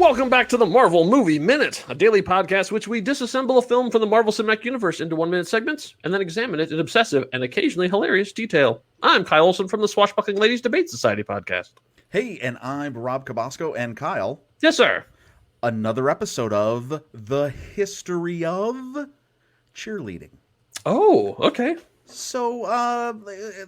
Welcome back to the Marvel Movie Minute, a daily podcast which we disassemble a film from the Marvel Cinematic Universe into 1-minute segments and then examine it in obsessive and occasionally hilarious detail. I'm Kyle Olson from the Swashbuckling Ladies Debate Society podcast. Hey, and I'm Rob Cabasco, and Kyle. Yes, sir. Another episode of The History of Cheerleading. Oh, okay. So,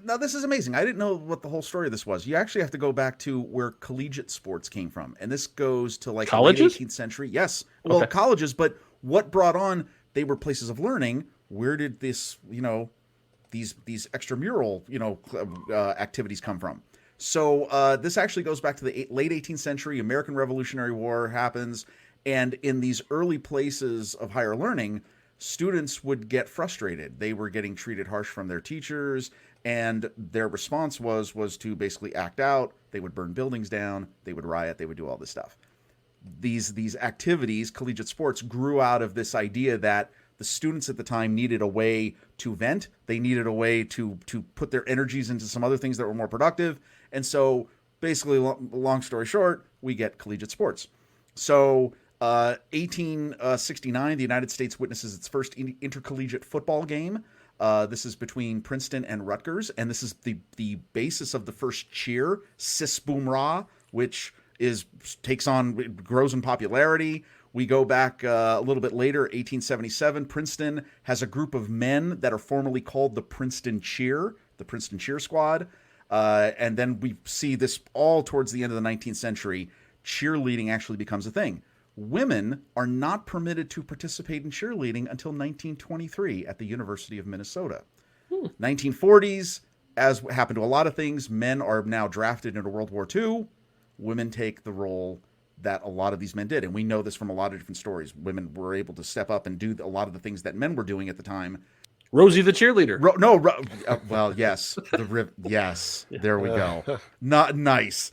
now this is amazing. I didn't know what the whole story of this was. You actually have to go back to where collegiate sports came from. And this goes to like colleges? the late 18th century. Yes. Well, okay. Colleges, but what brought on, they were places of learning. Where did this, these extramural, activities come from? So this actually goes back to the late 18th century. American Revolutionary War happens. And in these early places of higher learning, students would get frustrated. They were getting treated harsh from their teachers, and their response was to basically act out. They would burn buildings down. They would riot. They would do all this stuff. These activities, collegiate sports, grew out of this idea that the students at the time needed a way to vent. They needed a way to put their energies into some other things that were more productive. And so basically, long story short, we get collegiate sports. So 1869, the United States witnesses its first intercollegiate football game. This is between Princeton and Rutgers, and this is the basis of the first cheer, Sis Boom Rah, which grows in popularity. We go back a little bit later, 1877. Princeton has a group of men that are formerly called the Princeton Cheer Squad. And then we see this all towards the end of the 19th century. Cheerleading actually becomes a thing. Women are not permitted to participate in cheerleading until 1923 at the University of Minnesota. 1940s, as happened to a lot of things, men are now drafted into World War II. Women take the role that a lot of these men did. And we know this from a lot of different stories. Women were able to step up and do a lot of the things that men were doing at the time. Rosie the cheerleader. Well, yes. Yes, there we go. Not nice.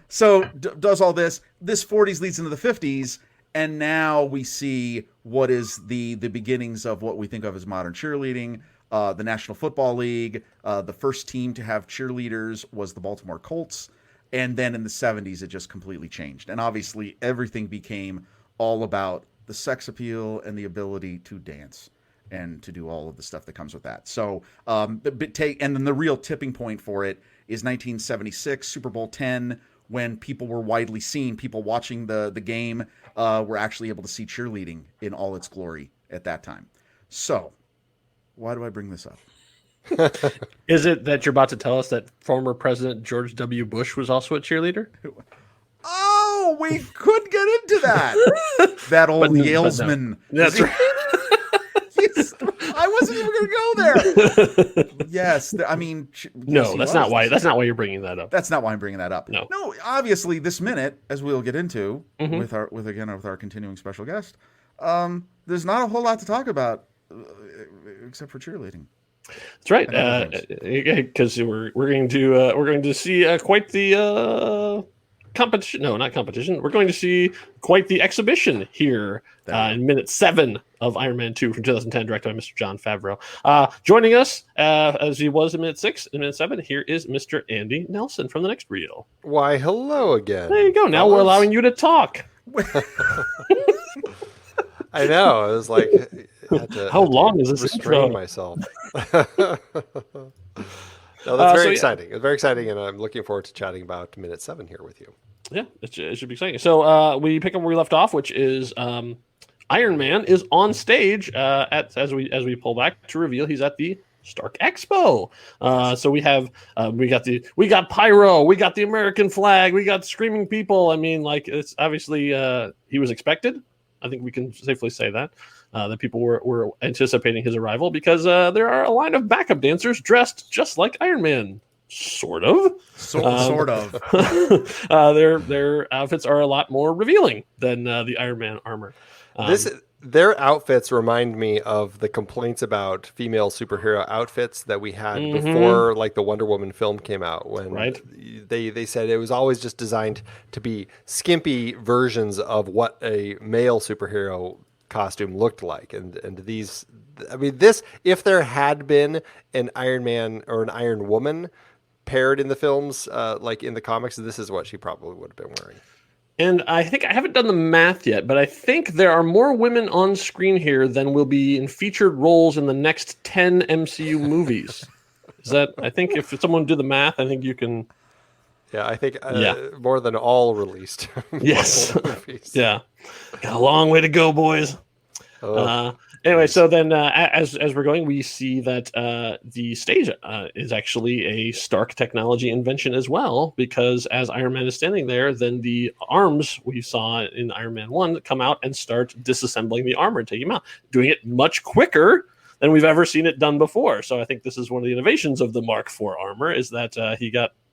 So does all this. This 40s leads into the 50s, and now we see what is the beginnings of what we think of as modern cheerleading. The National Football League, the first team to have cheerleaders was the Baltimore Colts. And then in the 70s, it just completely changed. And obviously, everything became all about the sex appeal and the ability to dance and to do all of the stuff that comes with that. So, and then the real tipping point for it is 1976, Super Bowl 10, when people were widely seen. People watching the game were actually able to see cheerleading in all its glory at that time. So, why do I bring this up? Is it that you're about to tell us that former President George W. Bush was also a cheerleader? Oh, we could get into that. That old Yalesman. No. That's right. I wasn't even going to go there. Yes, I mean, no, that's not why. That's not why you're bringing that up. That's not why I'm bringing that up. No. Obviously, this minute, as we'll get into with our continuing special guest, there's not a whole lot to talk about except for cheerleading. That's right, because we're going to see quite the competition. No, not competition. We're going to see quite the exhibition here in minute 7 of Iron Man 2 from 2010, directed by Mr. Jon Favreau. Joining us, as he was in minute 6, in minute 7, here is Mr. Andy Nelson from the next reel. Why, hello again. There you go. Now we're allowing you to talk. I know. It was like, how long is this restrain myself? No, that's very exciting. It's very exciting, and I'm looking forward to chatting about minute 7 here with you. Yeah, it should be exciting. So we pick up where we left off, which is Iron Man is on stage as we pull back to reveal he's at the Stark Expo. So we got pyro, we got the American flag, we got screaming people. I mean, like, it's obviously he was expected. I think we can safely say that people were anticipating his arrival because there are a line of backup dancers dressed just like Iron Man. Sort of. Sort of. Their outfits are a lot more revealing than the Iron Man armor. Their outfits remind me of the complaints about female superhero outfits that we had before, like the Wonder Woman film came out, when they said it was always just designed to be skimpy versions of what a male superhero costume looked like. And these, I mean, this, if there had been an Iron Man or an Iron Woman paired in the films, like in the comics, this is what she probably would have been wearing. And I think I haven't done the math yet, but I think there are more women on screen here than will be in featured roles in the next 10 MCU movies. Is that? I think if someone did the math, I think you can. Yeah, I think more than all released. Yes. movies. Yeah. Got a long way to go, boys. Anyway, nice. So then as we're going, we see that the stage is actually a Stark technology invention as well, because as Iron Man is standing there, then the arms we saw in Iron Man 1 come out and start disassembling the armor and taking him out, doing it much quicker than we've ever seen it done before. So I think this is one of the innovations of the Mark IV armor, is that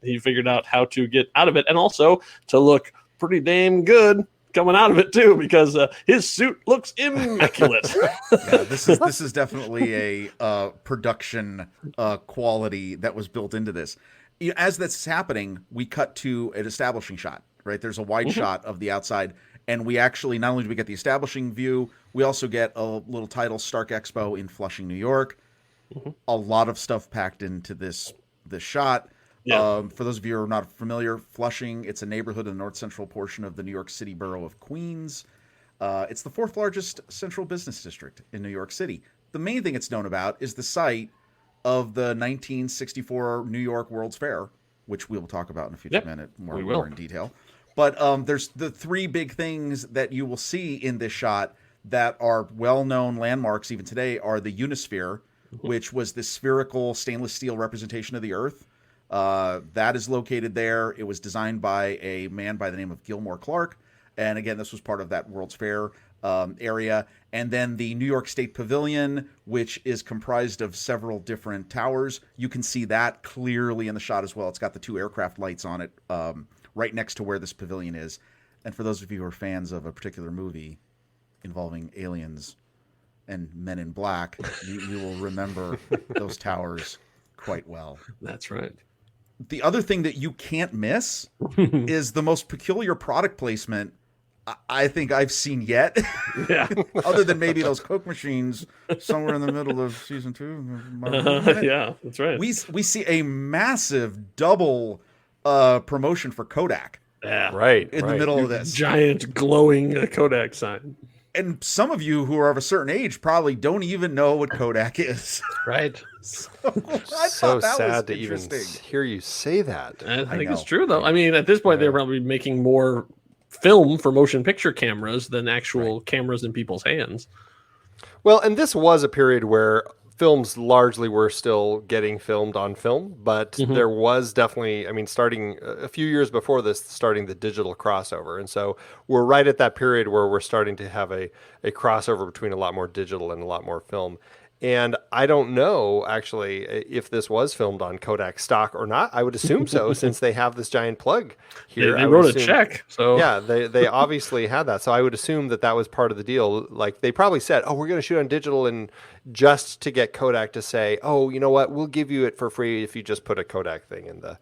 he figured out how to get out of it, and also to look pretty damn good coming out of it too, because his suit looks immaculate. Yeah, this is definitely a production quality that was built into this. As that's happening, we cut to an establishing shot. Right, there's a wide shot of the outside, and we actually not only do we get the establishing view, we also get a little title, Stark Expo in Flushing, New York. A lot of stuff packed into this shot. Yeah. For those of you who are not familiar, Flushing, it's a neighborhood in the north central portion of the New York City borough of Queens. It's the fourth largest central business district in New York City. The main thing it's known about is the site of the 1964 New York World's Fair, which we will talk about in a future minute more in detail. But there's the three big things that you will see in this shot that are well-known landmarks even today are the Unisphere, which was the spherical stainless steel representation of the Earth. That is located there. It was designed by a man by the name of Gilmore Clark. And again, this was part of that World's Fair area. And then the New York State Pavilion, which is comprised of several different towers. You can see that clearly in the shot as well. It's got the two aircraft lights on it right next to where this pavilion is. And for those of you who are fans of a particular movie involving aliens and Men in Black, you will remember those towers quite well. That's right. The other thing that you can't miss is the most peculiar product placement I think I've seen yet. Yeah. Other than maybe those Coke machines somewhere in the middle of season 2. Yeah, that's right. We see a massive double promotion for Kodak. Yeah. Right. In the middle of this. Giant glowing Kodak sign. And some of you who are of a certain age probably don't even know what Kodak is. Right. So sad to even hear you say that. I think it's true, though. I mean, at this point, they're probably making more film for motion picture cameras than actual cameras in people's hands. Well, and this was a period where films largely were still getting filmed on film, but there was definitely, I mean, starting a few years before this, starting the digital crossover. And so we're right at that period where we're starting to have a crossover between a lot more digital and a lot more film. And I don't know, actually, if this was filmed on Kodak stock or not. I would assume so, since they have this giant plug here. They wrote a check. So yeah, they obviously had that. So I would assume that was part of the deal. Like, they probably said, oh, we're going to shoot on digital, and just to get Kodak to say, oh, you know what, we'll give you it for free if you just put a Kodak thing in the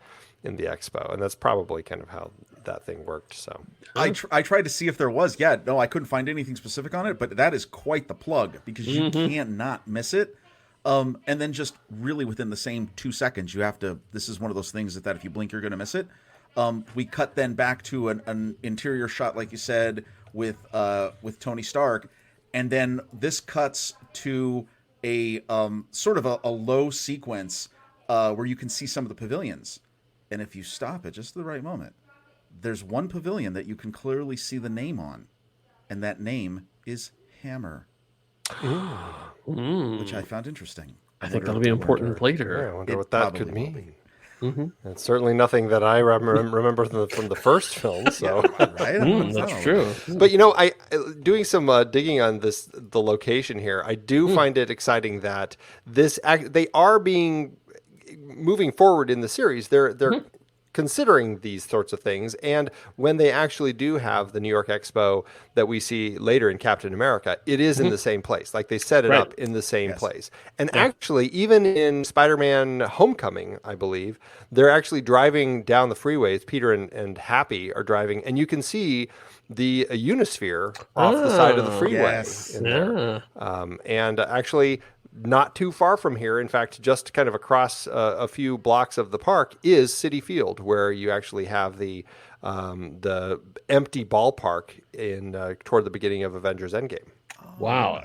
expo. And that's probably kind of how that thing worked. So I tried to see if there was. Yeah, no, I couldn't find anything specific on it, but that is quite the plug, because you can't not miss it. And then just really within the same 2 seconds, you have to, this is one of those things that if you blink, you're going to miss it. We cut then back to an interior shot, like you said, with Tony Stark. And then this cuts to a sort of a low sequence where you can see some of the pavilions. And if you stop at just the right moment, there's one pavilion that you can clearly see the name on. And that name is Hammer. Which I found interesting. I think that'll be important later. Yeah, I wonder what that could mean. It's certainly nothing that I remember from the first film. So right? That's true. But I doing some digging on the location here, I do find it exciting that they are moving forward in the series. They're considering these sorts of things, and when they actually do have the New York Expo that we see later in Captain America, it is in the same place. Like, they set it up in the same place. And actually, even in Spider-Man Homecoming, I believe, they're actually driving down the freeways. Peter and Happy are driving, and you can see the Unisphere off the side of the freeway in there. And actually, not too far from here, in fact, just kind of across a few blocks of the park, is Citi Field, where you actually have the empty ballpark in toward the beginning of Avengers Endgame. Wow,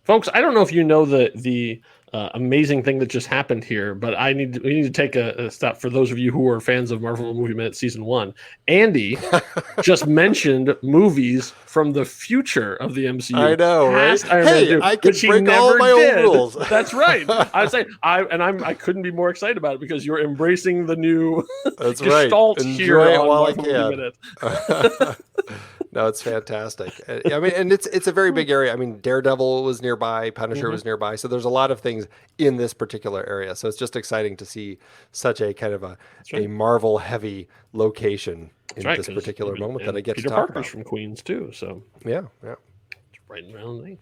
folks! I don't know if you know the amazing thing that just happened here, but we need to take a stop for those of you who are fans of Marvel Movie Minute Season 1. Andy just mentioned movies from the future of the MCU. I know, right? Iron Man 2, I can which he break never all my did. own rules. That's right. I was saying, I couldn't be more excited about it because you're embracing the new That's gestalt right. here Enjoy it on while Marvel Movie Minute. No, it's fantastic. I mean, and it's a very big area. I mean, Daredevil was nearby, Punisher was nearby, so there's a lot of things in this particular area. So it's just exciting to see such a kind of a Marvel heavy location in this particular moment that I get Peter to talk Parker's about. from Queens too, so yeah. Right around the thing.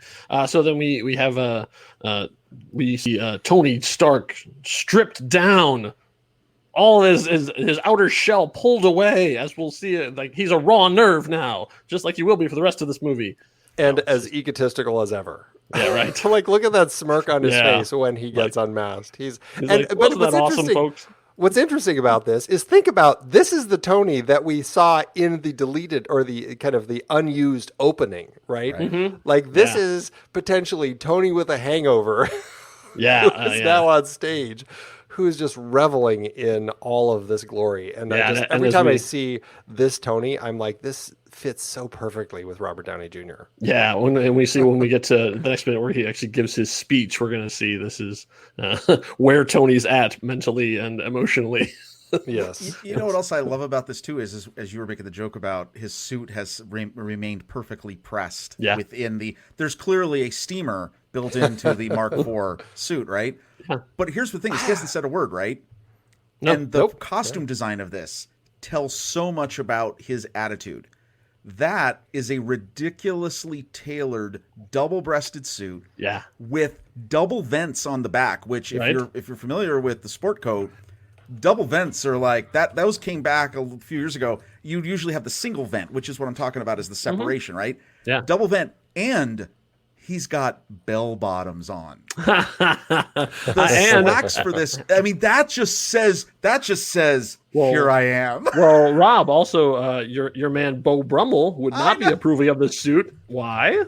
So then we have we see Tony Stark stripped down, all his outer shell pulled away, as we'll see it. Like he's a raw nerve now, just like he will be for the rest of this movie. And as egotistical as ever. Yeah, right. Like, look at that smirk on his face when he gets unmasked. He's like, wasn't that awesome, folks? What's interesting about this is think about this is the Tony that we saw in the deleted or the kind of the unused opening, right? Mm-hmm. Like this is potentially Tony with a hangover. Yeah, who's now on stage, who is just reveling in all of this glory. And every time I see this Tony, I'm like, this fits so perfectly with Robert Downey Jr. Yeah, when we get to the next minute where he actually gives his speech, we're going to see this is where Tony's at mentally and emotionally. Yes. You know what else I love about this too is as you were making the joke about his suit has remained perfectly pressed within the. There's clearly a steamer built into the Mark IV suit, right? Yeah. But here's the thing: he hasn't said a word, right? And the costume design of this tells so much about his attitude. That is a ridiculously tailored double-breasted suit, with double vents on the back. Which, if you're familiar with the sport coat, double vents are like that. Those came back a few years ago. You usually have the single vent, which is what I'm talking about, is the separation, right? Yeah, double vent, and he's got bell bottoms on. The slacks for this. I mean, that just says. Well, here I am. Well, Rob, also your man Beau Brummel would not be approving of this suit. Why?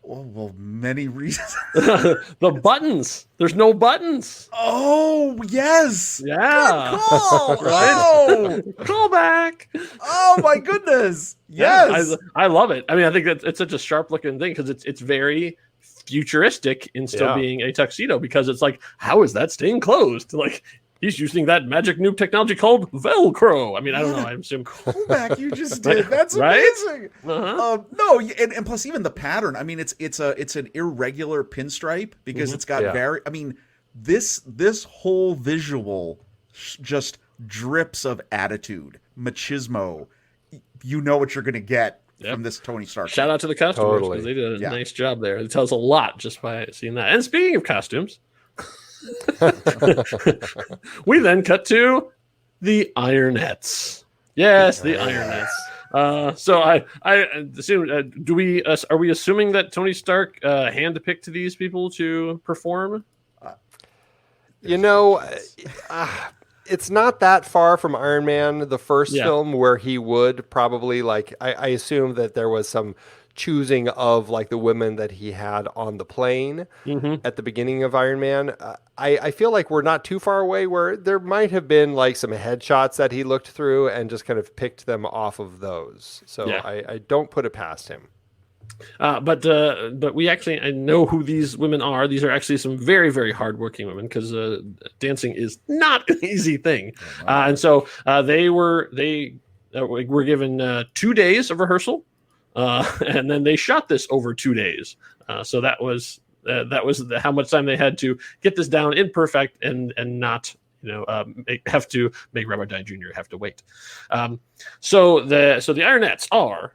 Well, many reasons. The buttons. There's no buttons. Oh, yes. Yeah. Good call. Right? Oh. Call back. Oh, my goodness. Yes. Yeah, I love it. I mean, I think it's such a sharp looking thing because it's very futuristic in still being a tuxedo, because it's like, how is that staying closed? Like, he's using that magic new technology called Velcro. I mean, I don't know. I assume callback you just did. That's amazing. No, and plus even the pattern. I mean, it's an irregular pinstripe because it's got I mean, this whole visual just drips of attitude, machismo. You know what you're going to get from this Tony Stark. Shout out to the customers because they did a nice job there. It tells a lot just by seeing that. And speaking of costumes. We then cut to the Ironettes. Yes, the Ironettes. So I assume are we assuming that Tony Stark handpicked these people to perform? You know, it's not that far from Iron Man, the first film, where he would probably I assume that there was some choosing of like the women that he had on the plane at the beginning of Iron Man. I feel like we're not too far away where there might have been like some headshots that he looked through and just kind of picked them off of those. So I don't put it past him. But we actually, I know who these women are. These are actually some very, very hardworking women because dancing is not an easy thing. And so they were given 2 days of rehearsal. And then they shot this over 2 days. So that was how much time they had to get this down in perfect and not have to make Robert Downey Jr. have to wait. So the Ironettes are.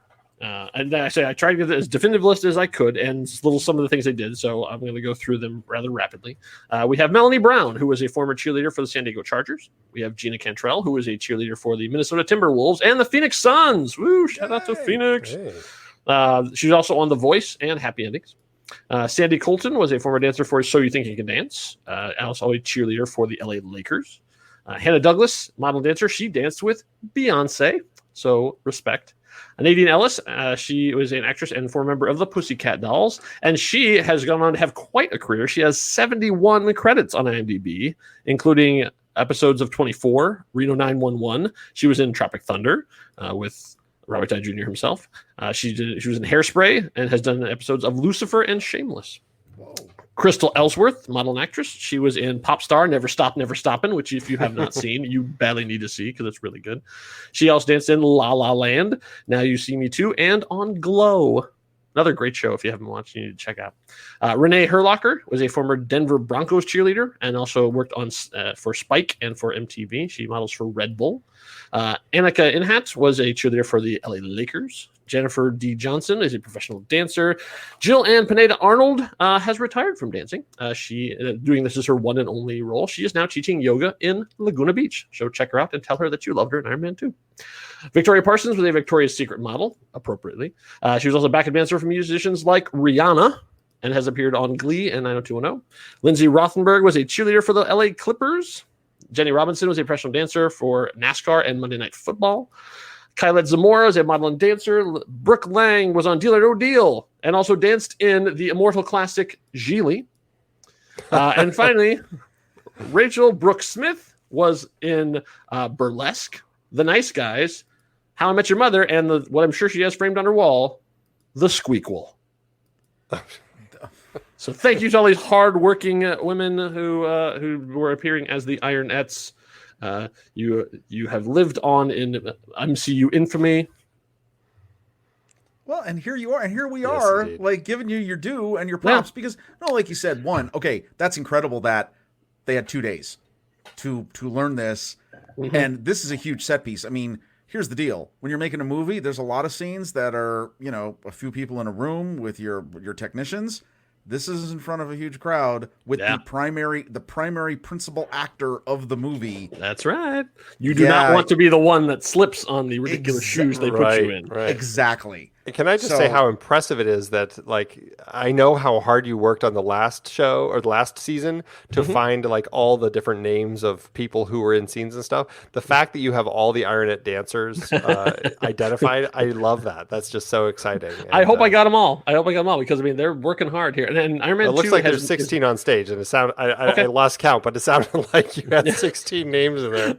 And I tried to get as definitive list as I could, and some of the things they did. So I'm going to go through them rather rapidly. We have Melanie Brown, who was a former cheerleader for the San Diego Chargers. We have Gina Cantrell, who was a cheerleader for the Minnesota Timberwolves and the Phoenix Suns. Woo! Shout out to Phoenix. Hey. She's also on The Voice and Happy Endings. Sandy Colton was a former dancer for So You Think You Can Dance, and also a cheerleader for the LA Lakers. Hannah Douglas, model dancer, she danced with Beyonce, so respect. Nadine Ellis, she was an actress and former member of the Pussycat Dolls, and she has gone on to have quite a career. She has 71 credits on IMDb, including episodes of 24, Reno 911. She was in Tropic Thunder with Robert Downey Jr. himself. She was in Hairspray and has done episodes of Lucifer and Shameless. Whoa. Crystal Ellsworth, model and actress. She was in Pop Star, Never Stop, Never Stoppin', which if you have not seen, you badly need to see because it's really good. She also danced in La La Land, Now You See Me Too, and on Glow. Another great show if you haven't watched, you need to check out. Renee Herlocker was a former Denver Broncos cheerleader and also worked on for Spike and for MTV. She models for Red Bull. Annika Inhat was a cheerleader for the LA Lakers. Jennifer D. Johnson is a professional dancer. Jill Ann Pineda-Arnold has retired from dancing. She doing this as her one and only role. She is now teaching yoga in Laguna Beach. So check her out and tell her that you loved her in Iron Man 2. Victoria Parsons was a Victoria's Secret model, appropriately. She was also a backup dancer for musicians like Rihanna and has appeared on Glee and 90210. Lindsay Rothenberg was a cheerleader for the LA Clippers. Jenny Robinson was a professional dancer for NASCAR and Monday Night Football. Kylet Zamora is a model and dancer. Brooke Lang was on Deal or No Deal and also danced in the immortal classic Gigli. And finally, Rachel Brooke Smith was in Burlesque, The Nice Guys, How I Met Your Mother, and what I'm sure she has framed on her wall, The Squeakquel. So thank you to all these hardworking women who were appearing as the Ironettes. You have lived on in MCU infamy. Well, and here you are, and here we are, indeed. Like giving you your due and your props because, no, like you said, okay, that's incredible that they had 2 days to learn this, and this is a huge set piece. I mean, here's the deal: when you're making a movie, there's a lot of scenes that are, a few people in a room with your technicians. This is in front of a huge crowd with the primary principal actor of the movie. That's right. You do not want to be the one that slips on the ridiculous shoes they put you in. Right. Exactly. Can I just say how impressive it is that, like, I know how hard you worked on the last show or the last season to find, like, all the different names of people who were in scenes and stuff. The fact that you have all the Ironette dancers identified, I love that. That's just so exciting. And, I hope I got them all. Because, I mean, they're working hard here. And Iron Man 2 looks like there's 16 on stage, and it sounded, I lost count, but it sounded like you had 16 names in there.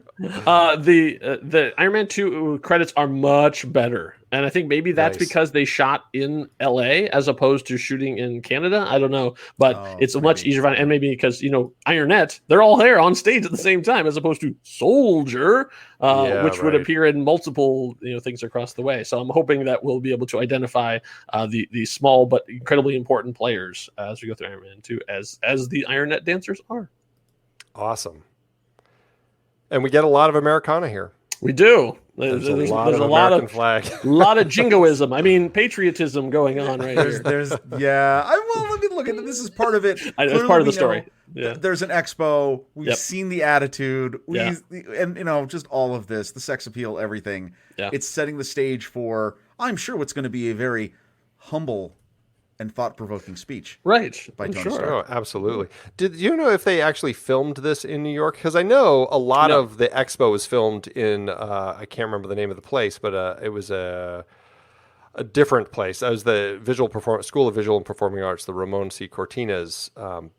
The Iron Man 2 credits are much better. And I think maybe that's because they shot in LA as opposed to shooting in Canada. I don't know, but it's much easier. And maybe because, Ironette, they're all there on stage at the same time as opposed to Soldier, which would appear in multiple, things across the way. So I'm hoping that we'll be able to identify the small but incredibly important players as we go through Iron Man 2 as the Ironette dancers are. Awesome. And we get a lot of Americana here. We do. There's a lot of flag. A lot of jingoism. I mean, patriotism going on right here. Let me look at it. This is part of it. It's part of the story. There's an expo. We've seen the attitude. And just all of this, the sex appeal, everything. Yeah. It's setting the stage for, I'm sure, what's going to be a very humble and thought-provoking speech. Right. By Tony Stark. Stark. Oh, absolutely. Did you know if they actually filmed this in New York? Because I know a lot of the expo was filmed in, I can't remember the name of the place, but it was a different place. It was the School of Visual and Performing Arts, the Ramon C. Cortines.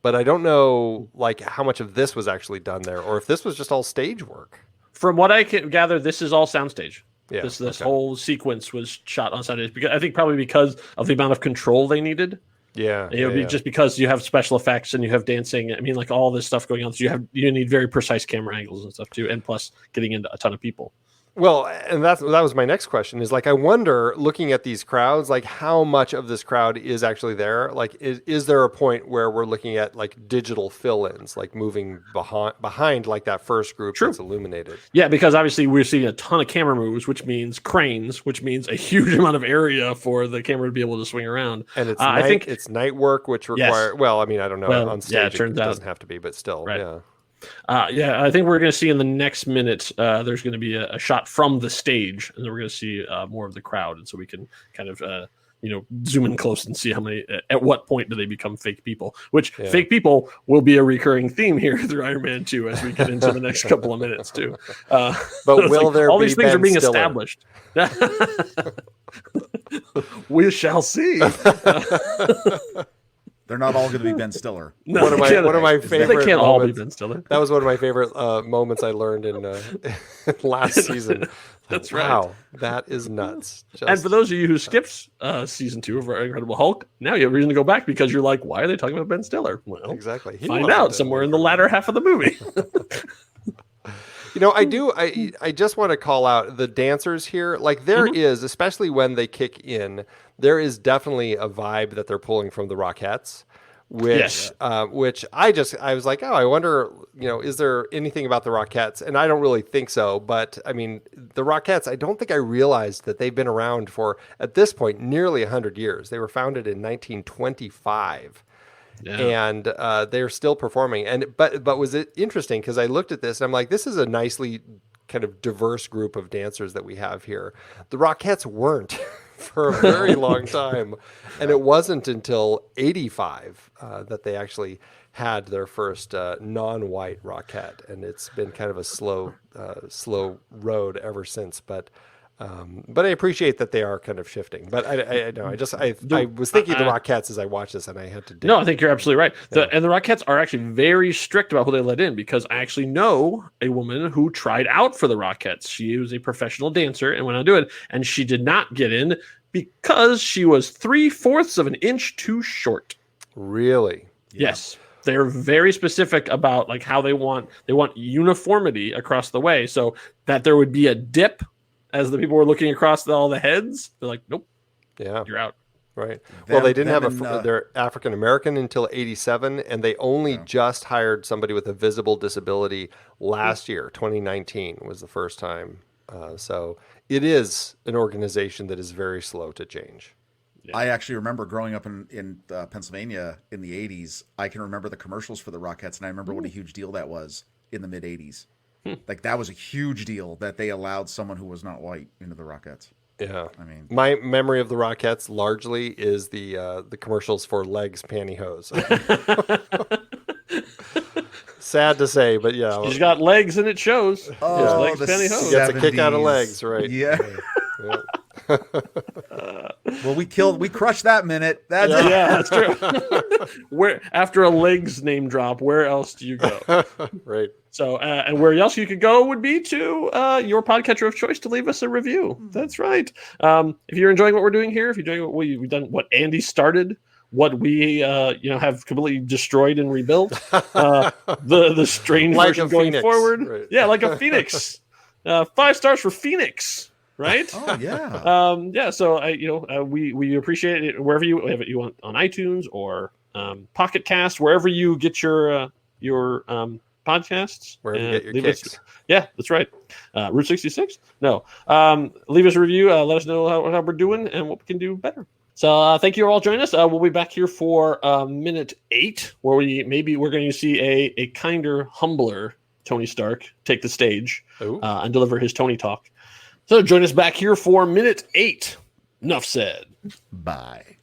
But I don't know how much of this was actually done there, or if this was just all stage work. From what I can gather, this is all soundstage. Yeah, this whole sequence was shot on Sundays because I think probably because of the amount of control they needed. Yeah, it would be just because you have special effects and you have dancing. I mean, all this stuff going on. So you need very precise camera angles and stuff too, and plus getting into a ton of people. Well, and that was my next question is I wonder, looking at these crowds, how much of this crowd is actually there? Is there a point where we're looking at digital fill-ins, moving behind that first group that's illuminated? Yeah, because obviously we're seeing a ton of camera moves, which means cranes, which means a huge amount of area for the camera to be able to swing around. And it's I think it's night work, which requires, I don't know, on stage it doesn't have to be, but still, right. I think we're going to see in the next minute, there's going to be a shot from the stage, and then we're going to see more of the crowd, and so we can kind of zoom in close and see how many. At what point do they become fake people? Which fake people will be a recurring theme here through Iron Man 2 as we get into the next couple of minutes too. But will there all be these things Ben are being Stiller? established? We shall see. They're not all going to be Ben Stiller. No, one of my favorite. They can't all be moments- Ben Stiller. That was one of my favorite moments I learned in last season. That's right. Wow, that is nuts. And for those of you who skipped season 2 of Incredible Hulk, now you have reason to go back because you're like, why are they talking about Ben Stiller? Well, exactly. He find wasn't out somewhere in the latter half of the movie. I just want to call out the dancers here. Like there is, especially when they kick in, there is definitely a vibe that they're pulling from the Rockettes, which I was like, oh, I wonder, is there anything about the Rockettes? And I don't really think so. But I mean, the Rockettes, I don't think I realized that they've been around for, at this point, nearly 100 years. They were founded in 1925. Yeah. And they're still performing. But was it interesting because I looked at this and I'm like, this is a nicely kind of diverse group of dancers that we have here. The Rockettes weren't for a very long time, and it wasn't until '85 that they actually had their first non-white Rockette, and it's been kind of a slow road ever since. But I appreciate that they are kind of shifting. But I was thinking of the Rockettes as I watched this, and I had to. No, I think you're absolutely right. And the Rockettes are actually very strict about who they let in because I actually know a woman who tried out for the Rockettes. She was a professional dancer and went on to do it, and she did not get in because she was 3/4 of an inch too short. Really? Yeah. Yes. They're very specific about like how they want uniformity across the way, so that there would be a dip. As the people were looking across all the heads, they're like, "Nope, you're out." Right. Well, they didn't have they're African American until '87, and they only just hired somebody with a visible disability last year. 2019 was the first time. So it is an organization that is very slow to change. Yeah. I actually remember growing up in Pennsylvania in the '80s. I can remember the commercials for the Rockettes, and I remember what a huge deal that was in the mid '80s. Like that was a huge deal that they allowed someone who was not white into the Rockettes. Yeah, I mean, my memory of the Rockettes largely is the commercials for Legs Pantyhose. Sad to say, but yeah, she's got legs and it shows. Oh, Legs Pantyhose. She gets a kick out of legs, right? Yeah. Well, we crushed that minute. That's true. Where after a legs name drop, where else do you go? Right. So, and where else you could go would be to your podcatcher of choice to leave us a review. That's right. If you're enjoying what we're doing here, if you're enjoying what we've done, what Andy started, what we have completely destroyed and rebuilt, the strange like version going forward, right. Yeah, like a Phoenix. 5 stars for Phoenix. Right? Oh yeah. So we appreciate it wherever you have it. You want on iTunes or Pocket Cast, wherever you get your podcasts. Wherever you get your kicks. Yeah, that's right. Route 66. No. Leave us a review. Let us know how we're doing and what we can do better. So thank you all joining us. We'll be back here for minute 8, where we're going to see a kinder, humbler Tony Stark take the stage and deliver his Tony talk. So join us back here for minute 8. Enough said. Bye.